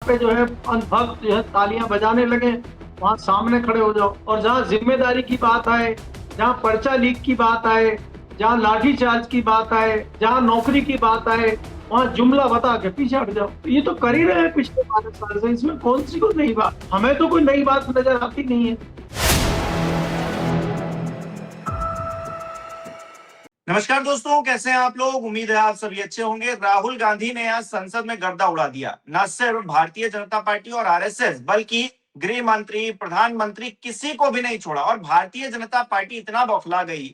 पे जो है अंधभक्त जो है तालियां बजाने लगे, वहां सामने खड़े हो जाओ। और जहां जिम्मेदारी की बात आए, जहां पर्चा लीक की बात आए, जहां लाठी चार्ज की बात आए, जहां नौकरी की बात आए, वहां जुमला बता के पीछे हट जाओ। ये तो कर ही रहे हैं पिछले 12 साल से, इसमें कौन सी कोई नई बात? हमें तो कोई नई बात नजर आती नहीं है। नमस्कार दोस्तों, कैसे हैं आप लोग। उम्मीद है आप सभी अच्छे होंगे। राहुल गांधी ने आज संसद में गर्दा उड़ा दिया। न सिर्फ भारतीय जनता पार्टी और आरएसएस, बल्कि गृह मंत्री, प्रधानमंत्री, किसी को भी नहीं छोड़ा। और भारतीय जनता पार्टी इतना बौखला गई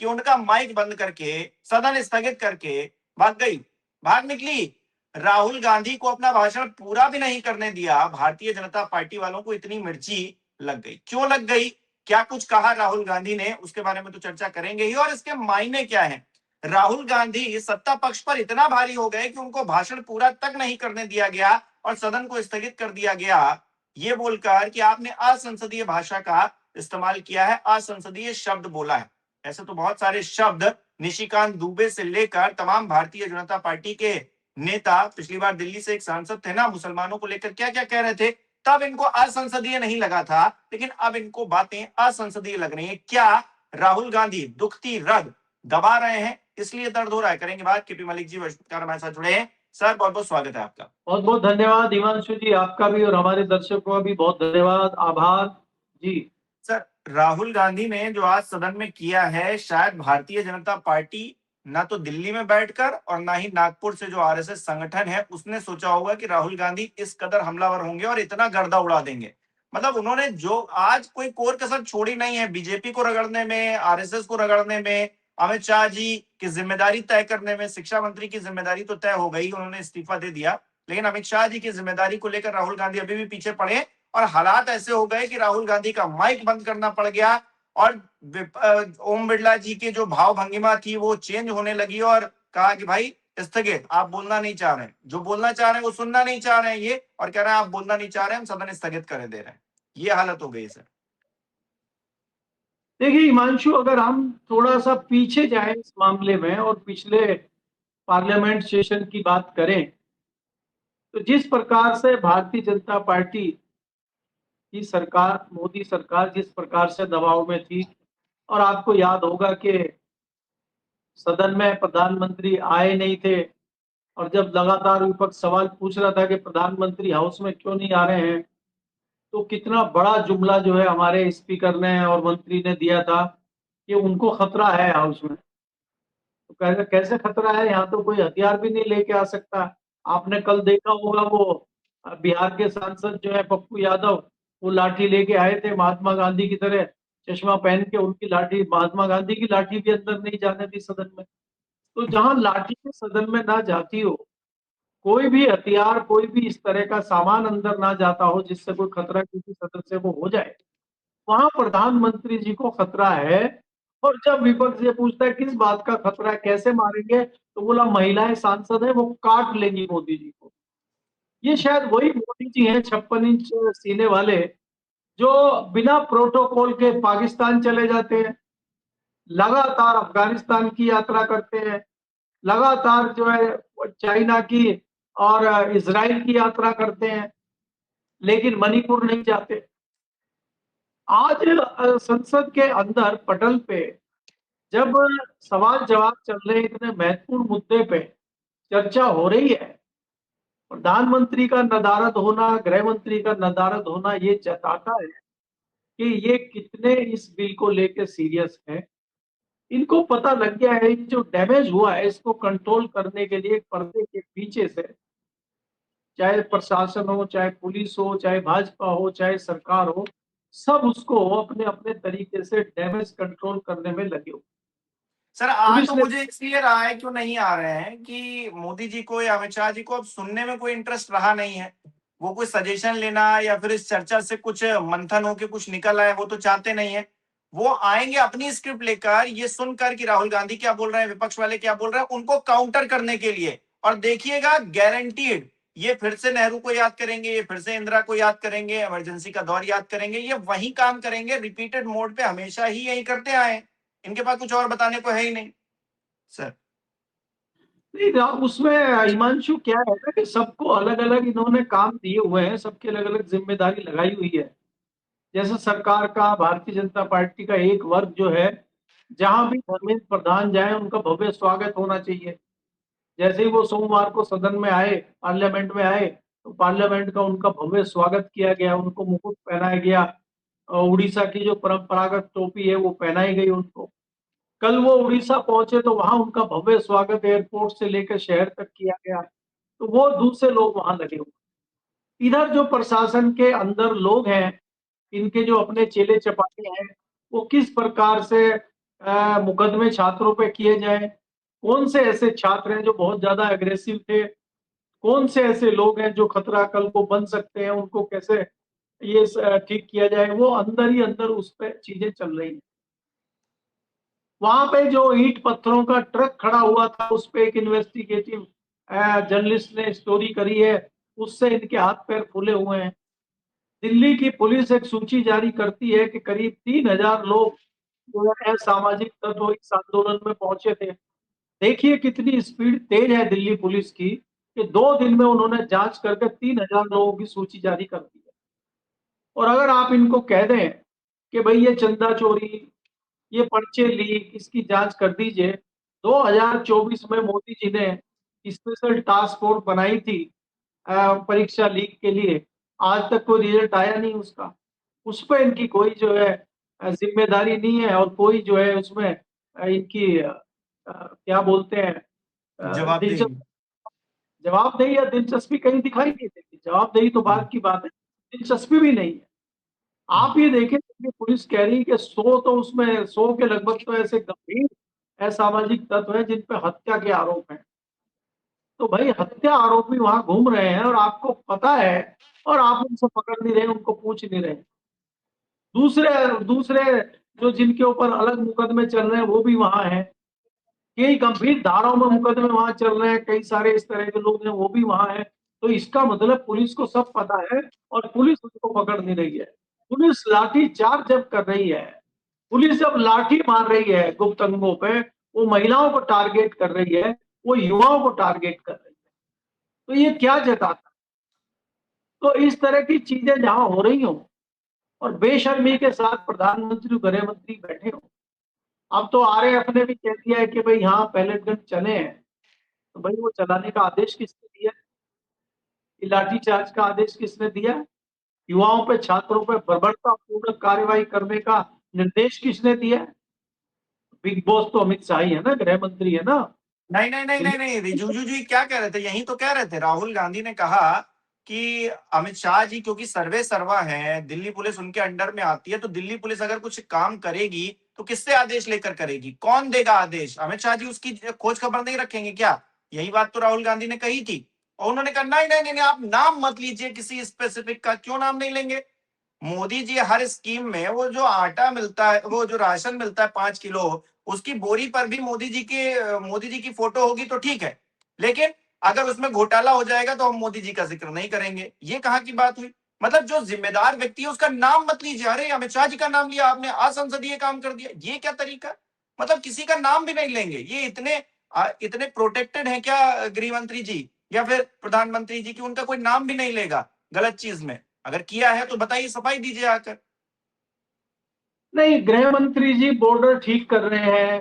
कि उनका माइक बंद करके, सदन स्थगित करके भाग गई, भाग निकली। राहुल गांधी को अपना भाषण पूरा भी नहीं करने दिया। भारतीय जनता पार्टी वालों को इतनी मिर्ची लग गई। क्यों लग गई, क्या कुछ कहा राहुल गांधी ने, उसके बारे में तो चर्चा करेंगे ही। और इसके मायने क्या है। राहुल गांधी सत्ता पक्ष पर इतना भारी हो गए कि उनको भाषण पूरा तक नहीं करने दिया गया और सदन को स्थगित कर दिया गया, ये बोलकर कि आपने असंसदीय भाषा का इस्तेमाल किया है, असंसदीय शब्द बोला है। ऐसे तो बहुत सारे शब्द निशिकांत दुबे से लेकर तमाम भारतीय जनता पार्टी के नेता, पिछली बार दिल्ली से एक सांसद थे ना, मुसलमानों को लेकर क्या क्या कह रहे थे, तब इनको असंसदीय नहीं लगा था, लेकिन अब इनको बातें असंसदीय लग रही हैं। क्या राहुल गांधी दुखती रग दबा रहे हैं, इसलिए दर्द हो रहा है? करेंगे बात। केपी मलिक जी वरिष्ठकार हमारे साथ जुड़े हैं। सर, बहुत बहुत स्वागत है आपका। बहुत बहुत धन्यवाद हिमांशु जी, आपका भी और हमारे दर्शकों का भी बहुत धन्यवाद, आभार जी। सर, राहुल गांधी ने जो आज सदन में किया है, शायद भारतीय जनता पार्टी ना तो दिल्ली में बैठकर और ना ही नागपुर से जो आरएसएस संगठन है उसने सोचा होगा कि राहुल गांधी इस कदर हमलावर होंगे और इतना गर्दा उड़ा देंगे। मतलब उन्होंने जो आज कोई कोर कसर छोड़ी नहीं है बीजेपी को रगड़ने में, आरएसएस को रगड़ने में, अमित शाह जी की जिम्मेदारी तय करने में। शिक्षा मंत्री की जिम्मेदारी तो तय हो गई, उन्होंने इस्तीफा दे दिया, लेकिन अमित शाह जी की जिम्मेदारी को लेकर राहुल गांधी अभी भी पीछे पड़े। और हालात ऐसे हो गए कि राहुल गांधी का माइक बंद करना पड़ गया और ओम बिरला जी की जो भाव भंगिमा थी वो चेंज होने लगी और कहा कि भाई स्थगित, आप बोलना नहीं चाह रहे हैं, जो बोलना चाह रहे हैं वो सुनना नहीं चाह रहे हैं ये, और कह रहे हैं आप बोलना नहीं चाह रहे हैं, हम सदन स्थगित कर दे रहे हैं। ये हालत हो गई सर। देखिए हिमांशु, अगर हम थोड़ा सा पीछे जाएं इस मामले में और पिछले पार्लियामेंट सेशन की बात करें, तो जिस प्रकार से भारतीय जनता पार्टी की सरकार, मोदी सरकार जिस प्रकार से दबाव में थी, और आपको याद होगा कि सदन में प्रधानमंत्री आए नहीं थे, और जब लगातार विपक्ष सवाल पूछ रहा था कि प्रधानमंत्री हाउस में क्यों नहीं आ रहे हैं, तो कितना बड़ा जुमला जो है हमारे स्पीकर ने और मंत्री ने दिया था कि उनको खतरा है हाउस में। तो कैसे कैसे खतरा है, यहाँ तो कोई हथियार भी नहीं लेके आ सकता। आपने कल देखा होगा वो बिहार के सांसद जो है पप्पू यादव, वो लाठी लेके आए थे महात्मा गांधी की तरह, चश्मा पहन के। उनकी लाठी, महात्मा गांधी की लाठी भी अंदर नहीं जाने दी सदन में। तो जहां लाठी के सदन में ना जाती हो, कोई भी हथियार, कोई भी इस तरह का सामान अंदर ना जाता हो जिससे कोई खतरा किसी सदस्य को हो जाए, वहां प्रधानमंत्री जी को खतरा है। और जब विपक्ष ये पूछता है किस बात का खतरा है, कैसे मारेंगे, तो बोला महिलाएं सांसद है, वो काट लेंगी मोदी जी को। ये शायद वही मोदी जी हैं 56 इंच सीने वाले, जो बिना प्रोटोकॉल के पाकिस्तान चले जाते हैं, लगातार अफगानिस्तान की यात्रा करते हैं, लगातार जो है चाइना की और इजराइल की यात्रा करते हैं, लेकिन मणिपुर नहीं जाते। आज संसद के अंदर पटल पे जब सवाल जवाब चल रहे, इतने महत्वपूर्ण मुद्दे पे चर्चा हो रही है, प्रधानमंत्री का नदारद होना, गृह मंत्री का नदारद होना ये जताता है कि ये कितने इस बिल को लेकर सीरियस है। इनको पता लग गया है कि जो डैमेज हुआ है इसको कंट्रोल करने के लिए पर्दे के पीछे से, चाहे प्रशासन हो, चाहे पुलिस हो, चाहे भाजपा हो, चाहे सरकार हो, सब उसको अपने अपने तरीके से डैमेज कंट्रोल करने में लगे हो। सर, आ पुलिस तो ने, मुझे इसलिए रहा है, क्यों नहीं आ रहे हैं कि मोदी जी को या अमित शाह जी को अब सुनने में कोई इंटरेस्ट रहा नहीं है। वो कोई सजेशन लेना या फिर इस चर्चा से कुछ मंथन होके कुछ निकल आए, वो तो चाहते नहीं है। वो आएंगे अपनी स्क्रिप्ट लेकर, ये सुनकर कि राहुल गांधी क्या बोल रहे हैं, विपक्ष वाले क्या बोल रहे हैं, उनको काउंटर करने के लिए। और देखिएगा, गारंटीड ये फिर से नेहरू को याद करेंगे, ये फिर से इंदिरा को याद करेंगे, इमरजेंसी का दौर याद करेंगे, ये वही काम करेंगे रिपीटेड मोड पे, हमेशा ही यही करते आए। इनके पास कुछ और बताने को है ही नहीं सर। नहीं, उसमें हिमांशु क्या है ना कि सबको अलग अलग इन्होंने काम दिए हुए हैं, सबकी अलग अलग जिम्मेदारी लगाई हुई है। जैसे सरकार का, भारतीय जनता पार्टी का एक वर्ग जो है, जहां भी धर्मेंद्र प्रधान जाए उनका भव्य स्वागत होना चाहिए। जैसे ही वो सोमवार को सदन में आए, पार्लियामेंट में आए, तो पार्लियामेंट का उनका भव्य स्वागत किया गया, उनको मुकुट पहनाया गया, उड़ीसा की जो परंपरागत टोपी है वो पहनाई गई उनको। कल वो उड़ीसा पहुंचे तो वहां उनका भव्य स्वागत एयरपोर्ट से लेकर शहर तक किया गया। तो वो दूसरे लोग वहां लगे हुए। इधर जो प्रशासन के अंदर लोग हैं, इनके जो अपने चेले चपाटे हैं, वो किस प्रकार से मुकदमे छात्रों पे किए जाए, कौन से ऐसे छात्र हैं जो बहुत ज्यादा एग्रेसिव थे, कौन से ऐसे लोग हैं जो खतरा कल को बन सकते हैं, उनको कैसे ये ठीक किया जाए, वो अंदर ही अंदर उस पर चीजें चल रही हैं। वहां पे जो ईंट पत्थरों का ट्रक खड़ा हुआ था, उस पे एक इन्वेस्टिगेटिव जर्नलिस्ट ने स्टोरी करी है, उससे इनके हाथ पैर फूले हुए हैं। दिल्ली की पुलिस एक सूची जारी करती है कि करीब 3,000 लोग जो है असामाजिक तत्व इस आंदोलन में पहुंचे थे। देखिए कितनी स्पीड तेज है दिल्ली पुलिस की कि 2 दिन में उन्होंने जांच करके 3,000 लोगों की सूची जारी कर दी है। और अगर आप इनको कह दें कि भाई ये चंदा चोरी, ये पर्चे लीक, इसकी जांच कर दीजिए। 2024 में मोदी जी ने स्पेशल टास्क फोर्स बनाई थी परीक्षा लीक के लिए। आज तक कोई रिजल्ट आया नहीं उसका। उस पर इनकी कोई जो है जिम्मेदारी नहीं है, और कोई जो है उसमें इनकी क्या बोलते हैं, जवाबदेही। दिलचस्पी, जवाबदेही या दिलचस्पी कहीं दिखाई नहीं देती। जवाबदेही तो बात की बात है, दिलचस्पी भी नहीं है। आप ये देखें कि पुलिस कह रही है कि 100, तो उसमें 100 के लगभग तो ऐसे गंभीर असामाजिक तत्व हैं जिन पे हत्या के आरोप हैं। तो भाई हत्या आरोपी वहां घूम रहे हैं और आपको पता है, और आप उनसे पकड़ नहीं रहे, उनको पूछ नहीं रहे। दूसरे दूसरे जो जिनके ऊपर अलग मुकदमे चल रहे हैं वो भी वहां हैं। कई गंभीर धाराओं में मुकदमे वहां चल रहे हैं, कई सारे इस तरह के लोग हैं वो भी वहां हैं। तो इसका मतलब पुलिस को सब पता है और पुलिस उसको पकड़ नहीं रही है। पुलिस लाठी चार्ज जब कर रही है, पुलिस जब लाठी मार रही है गुप्त अंगों पे, वो महिलाओं को टारगेट कर रही है, वो युवाओं को टारगेट कर रही है। तो ये क्या जताता है? तो इस तरह की चीजें जहां हो रही हो और बेशर्मी के साथ प्रधानमंत्री गृह मंत्री बैठे हो। अब तो आरएएफ ने भी कह दिया है कि भाई यहाँ पैलेट गन चले हैं। तो भाई वो चलाने का आदेश किसने दिया? ये लाठीचार्ज का आदेश किसने दिया? युवाओं पे, छात्रों पे बर्बरतापूर्ण कार्रवाई करने का निर्देश किसने दिया? बिग बॉस तो अमित शाह ही है ना, गृह मंत्री है ना। नहीं नहीं नहीं तो नहीं नहीं, रिजिजू जी क्या कह रहे थे, यही तो कह रहे थे। राहुल गांधी ने कहा कि अमित शाह जी क्योंकि सर्वे सर्वा है, दिल्ली पुलिस उनके अंडर में आती है, तो दिल्ली पुलिस अगर कुछ काम करेगी तो किससे आदेश लेकर करेगी, कौन देगा आदेश? अमित शाह जी उसकी खोज खबर नहीं रखेंगे क्या? यही बात तो राहुल गांधी ने कही थी। और उन्होंने कहा नहीं नहीं नहीं, आप नाम मत लीजिए किसी स्पेसिफिक का। क्यों नाम नहीं लेंगे? मोदी जी हर स्कीम में वो जो आटा मिलता है, वो जो राशन मिलता है 5 किलो, उसकी बोरी पर भी मोदी जी की फोटो होगी तो ठीक है, लेकिन अगर उसमें घोटाला हो जाएगा तो हम मोदी जी का जिक्र नहीं करेंगे। ये कहाँ की बात हुई? मतलब जो जिम्मेदार व्यक्ति है उसका नाम मत लीजिए। अरे अमित शाह जी का नाम लिया आपने, असंसदीय काम कर दिया, ये क्या तरीका? मतलब किसी का नाम भी नहीं लेंगे। ये इतने प्रोटेक्टेड है क्या गृह मंत्री जी या फिर प्रधानमंत्री जी की उनका कोई नाम भी नहीं लेगा गलत चीज में? अगर किया है तो बताइए, सफाई दीजिए आकर। नहीं, गृह मंत्री जी बॉर्डर ठीक कर रहे हैं।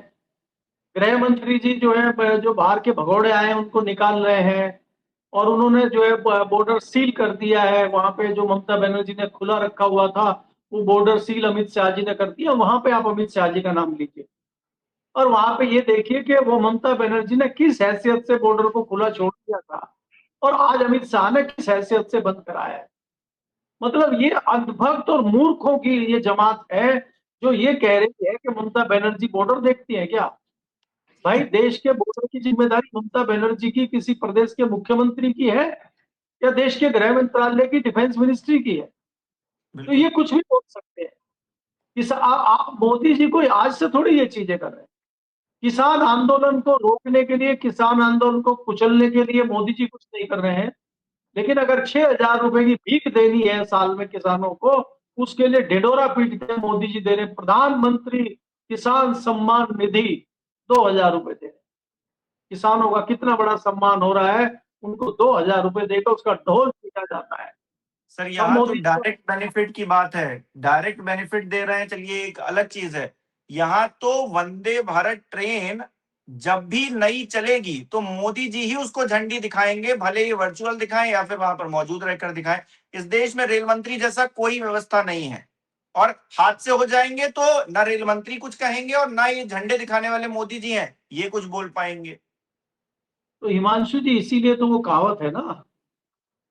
गृह मंत्री जी जो है, जो बाहर के भगोड़े आए हैं उनको निकाल रहे हैं। और उन्होंने जो है बॉर्डर सील कर दिया है। वहां पे जो ममता बनर्जी ने खुला रखा हुआ था, वो बॉर्डर सील अमित शाह जी ने कर दिया। वहां पे आप अमित शाह जी का नाम लीजिए, और वहां पे ये देखिए कि वो ममता बनर्जी ने किस हैसियत से बॉर्डर को खुला छोड़ दिया था, और आज अमित शाह ने किस हैसियत से बंद कराया है। मतलब ये अंधभक्त और मूर्खों की ये जमात है जो ये कह रही है कि ममता बनर्जी बॉर्डर देखती है क्या। भाई देश के बॉर्डर की जिम्मेदारी ममता बनर्जी की, किसी प्रदेश के मुख्यमंत्री की है, या देश के गृह मंत्रालय की, डिफेंस मिनिस्ट्री की है? तो बिल्कुल। ये कुछ भी बोल सकते हैं। आप मोदी जी कोई आज से थोड़ी ये चीजें कर रहे हैं। किसान आंदोलन को रोकने के लिए, किसान आंदोलन को कुचलने के लिए मोदी जी कुछ नहीं कर रहे हैं। लेकिन अगर 6,000 रुपए की भीख देनी है साल में किसानों को, उसके लिए ढिढोरा पीटते हैं मोदी जी दे रहे हैं। प्रधानमंत्री किसान सम्मान निधि 2,000 रुपए दे रहे हैं। किसानों का कितना बड़ा सम्मान हो रहा है, उनको 2,000 रुपए देकर उसका ढोल पीटा जाता है। सर अब यहाँ तो मोदी डायरेक्ट बेनिफिट की बात है, डायरेक्ट बेनिफिट दे रहे हैं, चलिए एक अलग चीज है। यहाँ तो वंदे भारत ट्रेन जब भी नई चलेगी तो मोदी जी ही उसको झंडी दिखाएंगे, भले ही वर्चुअल दिखाएं या फिर वहां पर मौजूद रहकर दिखाएं। इस देश में रेल मंत्री जैसा कोई व्यवस्था नहीं है, और हादसे हो जाएंगे तो ना रेल मंत्री कुछ कहेंगे और ना ये झंडे दिखाने वाले मोदी जी हैं ये कुछ बोल पाएंगे। तो हिमांशु जी, इसीलिए तो वो कहावत है ना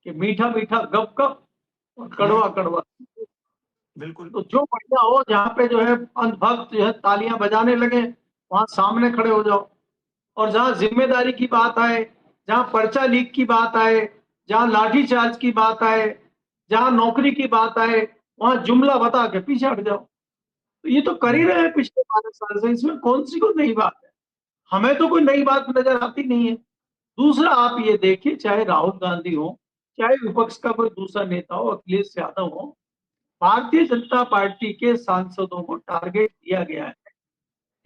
कि मीठा मीठा गप गप और कड़वा कड़वा। बिल्कुल। तो जो बढ़िया हो, जहाँ पे जो है अंधभक्त जो है तालियां बजाने लगे, वहां सामने खड़े हो जाओ। और जहां जिम्मेदारी की बात आए, जहां पर्चा लीक की बात आए, जहां लाठीचार्ज की बात आए, जहां नौकरी की बात आए, वहां जुमला बता के पीछे हट जाओ। तो ये तो कर ही रहे हैं पिछले 12 साल से, इसमें कौन सी कोई नई बात है? हमें तो कोई नई बात नजर आती नहीं है। दूसरा, आप ये देखिए, चाहे राहुल गांधी हो, चाहे विपक्ष का कोई दूसरा नेता हो, अखिलेश यादव हो, भारतीय जनता पार्टी के सांसदों को टारगेट दिया गया है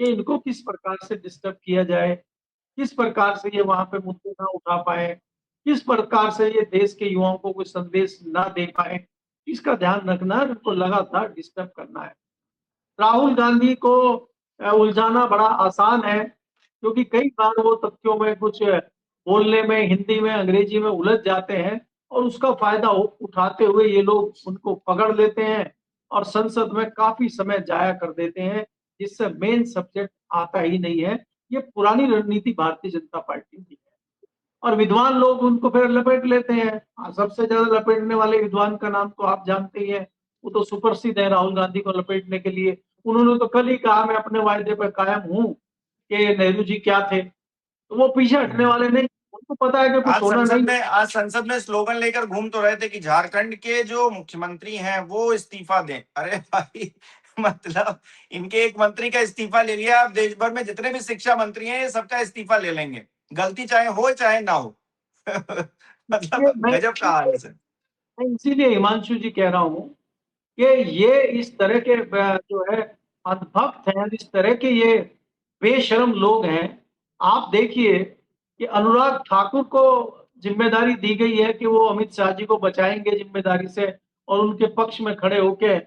कि इनको किस प्रकार से डिस्टर्ब किया जाए, किस प्रकार से ये वहां पे मुद्दे ना उठा पाए, किस प्रकार से ये देश के युवाओं को कोई संदेश ना दे पाए। इसका ध्यान रखना है, उनको लगातार डिस्टर्ब करना है। राहुल गांधी को उलझाना बड़ा आसान है, क्योंकि कई बार वो तथ्यों में कुछ बोलने में, हिंदी में, अंग्रेजी में उलझ जाते हैं, और उसका फायदा उठाते हुए ये लोग उनको पकड़ लेते हैं और संसद में काफी समय जाया कर देते हैं, जिससे मेन सब्जेक्ट आता ही नहीं है। ये पुरानी रणनीति भारतीय जनता पार्टी की है, और विद्वान लोग उनको फिर लपेट लेते हैं। सबसे ज्यादा लपेटने वाले विद्वान का नाम तो आप जानते ही हैं, वो तो सुप्रसिद्ध है राहुल गांधी को लपेटने के लिए। उन्होंने तो कल ही कहा, मैं अपने वायदे पर कायम हूं, कि नेहरू जी क्या थे। तो वो पीछे हटने हम्म। वाले नहीं, उनको पता है कि कुछ होना नहीं। आज संसद में स्लोगन लेकर घूम तो रहे थे कि झारखंड के जो मुख्यमंत्री हैं वो इस्तीफा दें। अरे भाई, मतलब इनके एक मंत्री का इस्तीफा ले लिया, अब देश भर में जितने भी शिक्षा मंत्री हैं ये सबका इस्तीफा ले लेंगे, गलती चाहे हो चाहे ना हो। ये मतलब मैं गजब का हाल है सर। मैं इसीलिए हिमांशु जी कह रहा हूँ कि ये इस तरह के जो है अंधभक्त हैं, इस तरह के ये बेशर्म लोग हैं। आप देखिए कि अनुराग ठाकुर को जिम्मेदारी दी गई है कि वो अमित शाह जी को बचाएंगे जिम्मेदारी से, और उनके पक्ष में खड़े होके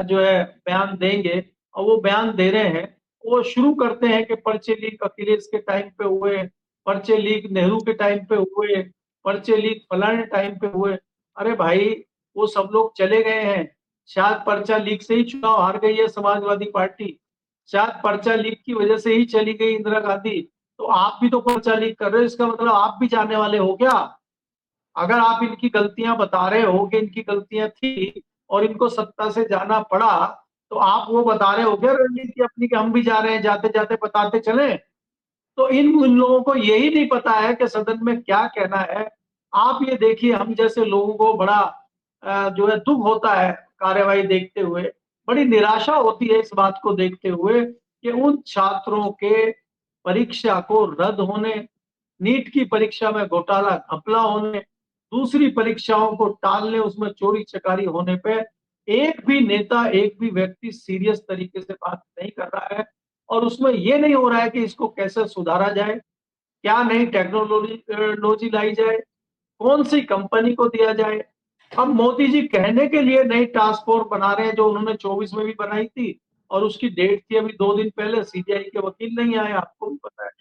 जो है बयान देंगे, और वो बयान दे रहे हैं। वो शुरू करते हैं कि पर्चे लीक अखिलेश के टाइम पे हुए, पर्चे लीक नेहरू के टाइम पे हुए, पर्चे लीक फलाने टाइम पे हुए। अरे भाई, वो सब लोग चले गए हैं। शायद पर्चा लीक से ही चुनाव हार गई है समाजवादी पार्टी, शायद पर्चा लीक की वजह से ही चली गई इंदिरा गांधी। तो आप भी तो पर्चा लीक कर रहे हो, इसका मतलब आप भी जाने वाले हो क्या? अगर आप इनकी गलतियां बता रहे हो कि इनकी गलतियां थी और इनको सत्ता से जाना पड़ा, तो आप वो बता रहे हो क्या रणनीति अपनी कि हम भी जा रहे हैं, जाते जाते बताते चले? तो इन लोगों को यही नहीं पता है कि सदन में क्या कहना है। आप ये देखिए, हम जैसे लोगों को बड़ा जो है दुख होता है कार्यवाही देखते हुए, बड़ी निराशा होती है इस बात को देखते हुए कि उन छात्रों के परीक्षा को रद्द होने, नीट की परीक्षा में घोटाला घपला होने, दूसरी परीक्षाओं को टालने, उसमें चोरी चकारी होने पे एक भी नेता, एक भी व्यक्ति सीरियस तरीके से बात नहीं कर रहा है। और उसमें यह नहीं हो रहा है कि इसको कैसे सुधारा जाए, क्या नई टेक्नोलॉजी लाई जाए, कौन सी कंपनी को दिया जाए। अब मोदी जी कहने के लिए नई टास्क फोर्स बना रहे हैं, जो उन्होंने 24 में भी बनाई थी, और उसकी डेट थी अभी 2 दिन पहले। सीबीआई के वकील नहीं आए, आपको भी पता है।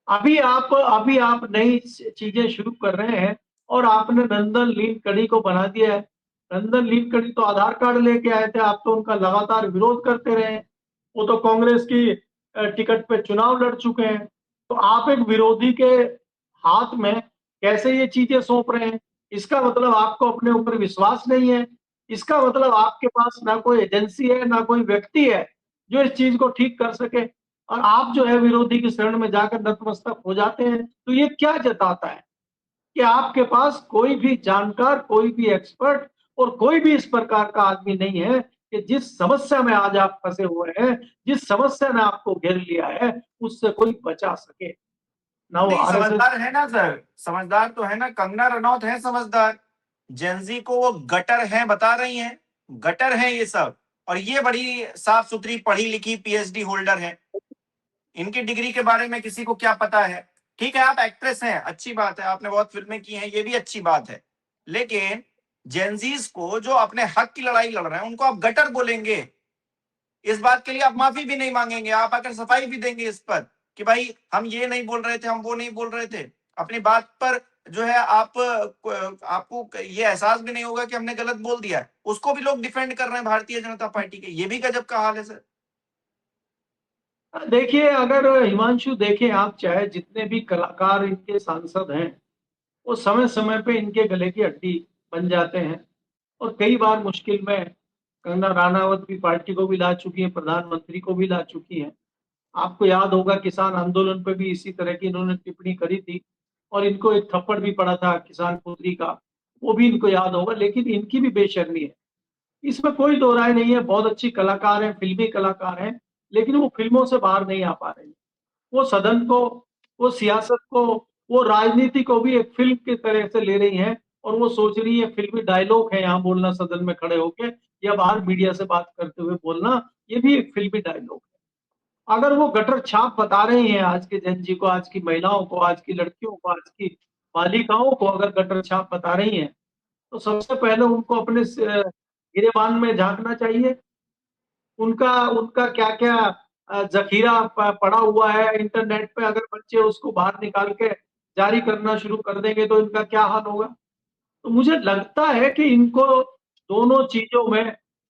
अभी आप नई चीजें शुरू कर रहे हैं, और आपने नंदन नीलकणी को बना दिया है। नंदन नीलकणी तो आधार कार्ड लेके आए थे, आप तो उनका लगातार विरोध करते रहे। वो तो कांग्रेस की टिकट पे चुनाव लड़ चुके हैं। तो आप एक विरोधी के हाथ में कैसे ये चीजें सौंप रहे हैं? इसका मतलब आपको अपने ऊपर विश्वास नहीं है। इसका मतलब आपके पास ना कोई एजेंसी है, ना कोई व्यक्ति है जो इस चीज को ठीक कर सके, और आप जो है विरोधी की शरण में जाकर नतमस्तक हो जाते हैं। तो ये क्या जताता है? कि आपके पास कोई भी जानकार, कोई भी एक्सपर्ट और कोई भी इस प्रकार का आदमी नहीं है कि जिस समस्या में आज आप फंसे हुए हैं, जिस समस्या ने आपको घेर लिया है, उससे कोई बचा सके। ना वो नहीं, आरएसएस। समझदार है ना सर, समझदार तो है ना, कंगना रनौत है समझदार। जेंजी को वो गटर है बता रही हैं, गटर है ये सब, और ये बड़ी साफ सुथरी पढ़ी लिखी पीएचडी होल्डर है। इनकी डिग्री के बारे में किसी को क्या पता है? ठीक है, आप एक्ट्रेस हैं, अच्छी बात है, आपने बहुत फिल्में की हैं, ये भी अच्छी बात है, लेकिन जेंजीज को जो अपने हक की लड़ाई लड़ रहे हैं उनको आप गटर बोलेंगे, इस बात के लिए आप माफी भी नहीं मांगेंगे, आप आकर सफाई भी देंगे इस पर कि भाई हम ये नहीं बोल रहे थे, हम वो नहीं बोल रहे थे, अपनी बात पर जो है आप आपको ये एहसास भी नहीं होगा कि हमने गलत बोल दिया है, उसको भी लोग डिफेंड कर रहे हैं भारतीय जनता पार्टी के, ये भी गजब का हाल है सर। देखिए, अगर हिमांशु देखें आप, चाहे जितने भी कलाकार इनके सांसद हैं, वो समय समय पे इनके गले की हड्डी बन जाते हैं, और कई बार मुश्किल में कंगना राणावत भी पार्टी को भी ला चुकी है, प्रधानमंत्री को भी ला चुकी है। आपको याद होगा किसान आंदोलन पे भी इसी तरह की इन्होंने टिप्पणी करी थी, और इनको एक थप्पड़ भी पड़ा था किसान पुत्री का, वो भी इनको याद होगा। लेकिन इनकी भी बेशर्मी है, इसमें कोई दो राय नहीं है। बहुत अच्छी कलाकार है, फिल्मी कलाकार है, लेकिन वो फिल्मों से बाहर नहीं आ पा रही। वो सदन को, वो सियासत को, वो राजनीति को भी एक फिल्म की तरह से ले रही है, और वो सोच रही है फिल्मी डायलॉग है यहाँ बोलना सदन में खड़े होके, या बाहर मीडिया से बात करते हुए बोलना, ये भी एक फिल्मी डायलॉग है। अगर वो गटर छाप बता रही हैं आज के जनजी को, आज की महिलाओं को, आज की लड़कियों को, आज की बालिकाओं को अगर गटर छाप बता रही हैं, तो सबसे पहले उनको अपने गिरेबान में झांकना चाहिए। उनका उनका क्या क्या जखीरा पड़ा हुआ है इंटरनेट पे, अगर बच्चे उसको बाहर निकाल के जारी करना शुरू कर देंगे तो इनका क्या हाल होगा। तो मुझे लगता है कि इनको दोनों चीजों में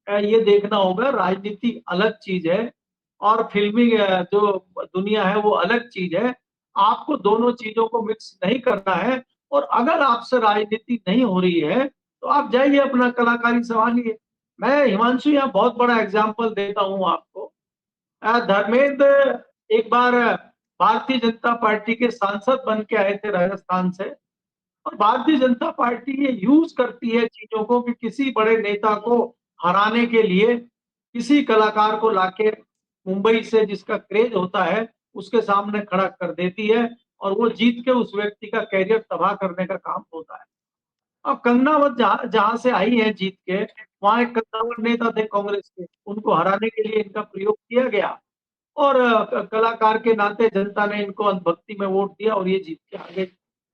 ये देखना होगा, राजनीति अलग चीज है और फिल्मी जो दुनिया है वो अलग चीज है। आपको दोनों चीजों को मिक्स नहीं करना है, और अगर आपसे राजनीति नहीं हो रही है तो आप जाइए अपना कलाकारी संभालिए। मैं हिमांशु यहाँ बहुत बड़ा एग्जाम्पल देता हूँ आपको। धर्मेंद्र एक बार भारतीय जनता पार्टी के सांसद बन के आए थे राजस्थान से, और भारतीय जनता पार्टी ये यूज करती है चीजों को कि किसी बड़े नेता को हराने के लिए किसी कलाकार को लाके मुंबई से, जिसका क्रेज होता है, उसके सामने खड़ा कर देती है, और वो जीत के उस व्यक्ति का कैरियर तबाह करने का काम होता है। अब कंगनावत जहां जहां से आई है जीत के, वहां एक कंगनावत नेता थे कांग्रेस के, उनको हराने के लिए इनका प्रयोग किया गया, और कलाकार के नाते जनता ने इनको अंधभक्ति में वोट दिया और ये जीत के आ गए।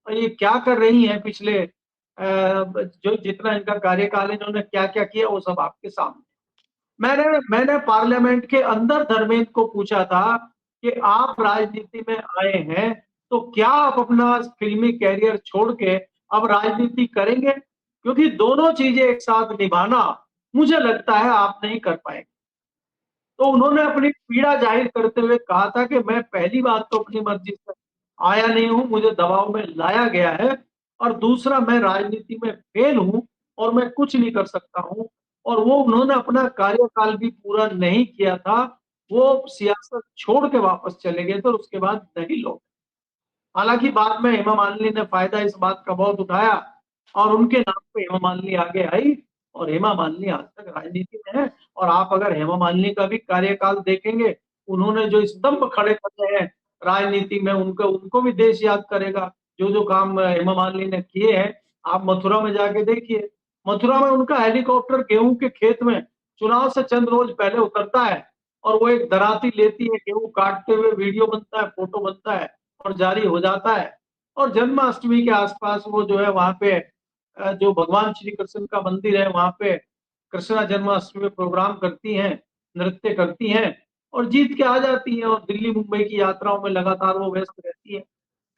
और ये क्या कर रही हैं पिछले जो जितना इनका कार्यकाल है, इन्होंने क्या क्या किया, वो सब आपके सामने। मैंने मैंने पार्लियामेंट के अंदर धर्मेंद्र को पूछा था कि आप राजनीति में आए हैं, तो क्या आप अपना फिल्मी कैरियर छोड़ के अब राजनीति करेंगे, क्योंकि दोनों चीजें एक साथ निभाना मुझे लगता है आप नहीं कर पाएंगे। तो उन्होंने अपनी पीड़ा जाहिर करते हुए कहा था कि मैं पहली बात तो अपनी मर्जी से आया नहीं हूं, मुझे दबाव में लाया गया है, और दूसरा मैं राजनीति में फेल हूं और मैं कुछ नहीं कर सकता हूं। और वो उन्होंने अपना कार्यकाल भी पूरा नहीं किया था, वो सियासत छोड़ के वापस चले गए थे और उसके बाद नहीं लौटे। हालांकि बाद में हेमा मालिनी ने फायदा इस बात का बहुत उठाया, और उनके नाम पे हेमा मालिनी आगे आई, और हेमा मालिनी आज तक राजनीति में है। और आप अगर हेमा मालिनी का भी कार्यकाल देखेंगे, उन्होंने जो स्तंभ खड़े करे हैं राजनीति में, उनको उनको भी देश याद करेगा। जो जो काम हेमा मालिनी ने किए हैं, आप मथुरा में जाके देखिए। मथुरा में उनका हेलीकॉप्टर गेहूं के खेत में चुनाव से चंद रोज पहले उतरता है, और वो एक दराती लेती है, गेहूं काटते हुए वीडियो बनता है, फोटो बनता है, और जारी हो जाता है। और जन्माष्टमी के आसपास वो जो है वहां पे जो भगवान श्री कृष्ण का मंदिर है, वहां पे कृष्णा जन्माष्टमी में प्रोग्राम करती हैं, नृत्य करती हैं, और जीत के आ जाती हैं, और दिल्ली मुंबई की यात्राओं में लगातार वो व्यस्त रहती है।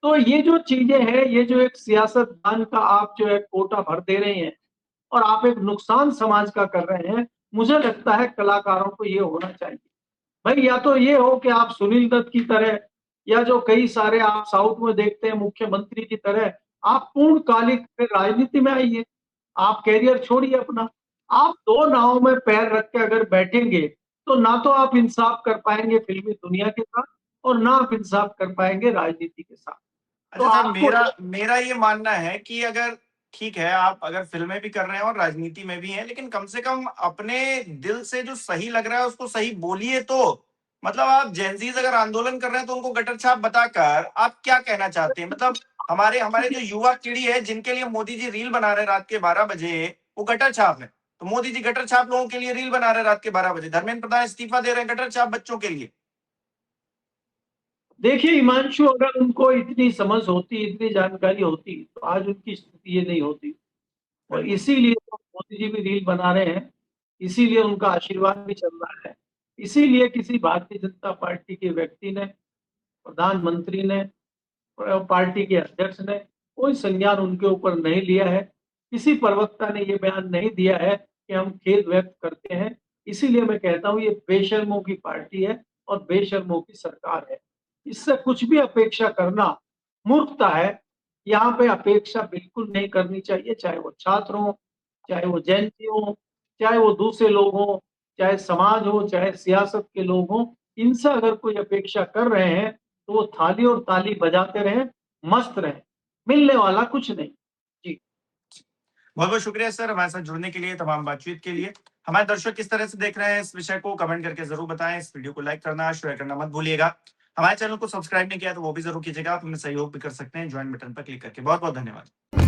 तो ये जो चीजें हैं, ये जो एक सियासतदान का आप जो है कोटा भर दे रहे हैं, और आप एक नुकसान समाज का कर रहे हैं। मुझे लगता है कलाकारों को ये होना चाहिए भाई, या तो ये हो कि आप सुनील दत्त की तरह, या जो कई सारे आप साउथ में देखते हैं मुख्यमंत्री की तरह, आप पूर्णकालिक फिर राजनीति में आइए, आप कैरियर छोड़िए अपना। आप दो नावों में पैर रख के अगर बैठेंगे, तो ना तो आप इंसाफ कर पाएंगे फिल्मी दुनिया के साथ, और ना आप इंसाफ कर पाएंगे राजनीति के साथ। तो अच्छा सर, आपको मेरा मेरा ये मानना है कि अगर ठीक है, आप अगर फिल्में भी कर रहे हैं और राजनीति में भी हैं, लेकिन कम से कम अपने दिल से जो सही लग रहा है उसको सही बोलिए तो। मतलब आप जेनजीज अगर आंदोलन कर रहे हैं तो उनको गटर छाप बताकर आप क्या कहना चाहते हैं? मतलब हमारे हमारे जो युवा पीढ़ी है जिनके लिए मोदी जी रील बना रहे हैं रात के 12 बजे, वो गटर छाप है। तो मोदी जी गटर छाप लोगों के लिए रील बना रहे हैं रात के 12 बजे, धर्मेंद्र प्रधान इस्तीफा दे रहे हैं गटर छाप बच्चों के लिए। देखिए हिमांशु, अगर उनको इतनी समझ होती, इतनी जानकारी होती, तो आज उनकी स्थिति ये नहीं होती। और बिल्कुल। इसीलिए तो मोदी जी भी रील बना रहे हैं, इसीलिए उनका आशीर्वाद भी चल रहा है, इसीलिए किसी भारतीय जनता पार्टी के व्यक्ति ने, प्रधानमंत्री ने, पार्टी के अध्यक्ष ने कोई संज्ञान उनके ऊपर नहीं लिया है। किसी प्रवक्ता ने ये बयान नहीं दिया है कि हम खेद व्यक्त करते हैं। इसीलिए मैं कहता हूँ ये बेशर्मों की पार्टी है और बेशर्मों की सरकार है। इससे कुछ भी अपेक्षा करना मूर्खता है। यहाँ पे अपेक्षा बिल्कुल नहीं करनी चाहिए, चाहे वो छात्र हो, चाहे वो जयंती हो, चाहे वो दूसरे लोग हो, चाहे समाज हो, चाहे सियासत के लोग हो। इनसे अगर कोई अपेक्षा कर रहे हैं तो वो थाली और ताली बजाते रहें, मस्त रहें, मिलने वाला कुछ नहीं। जी। बहुत बहुत शुक्रिया सर हमारे साथ जुड़ने के लिए, तमाम बातचीत के लिए। हमारे दर्शक किस तरह से देख रहे हैं इस विषय को कमेंट करके जरूर बताएं। इस वीडियो को लाइक करना, शेयर करना मत भूलिएगा। हमारे चैनल को सब्सक्राइब नहीं किया तो वो भी जरूर कीजिएगा। आप हमें सहयोग भी कर सकते हैं ज्वाइन बटन पर क्लिक करके। बहुत बहुत धन्यवाद।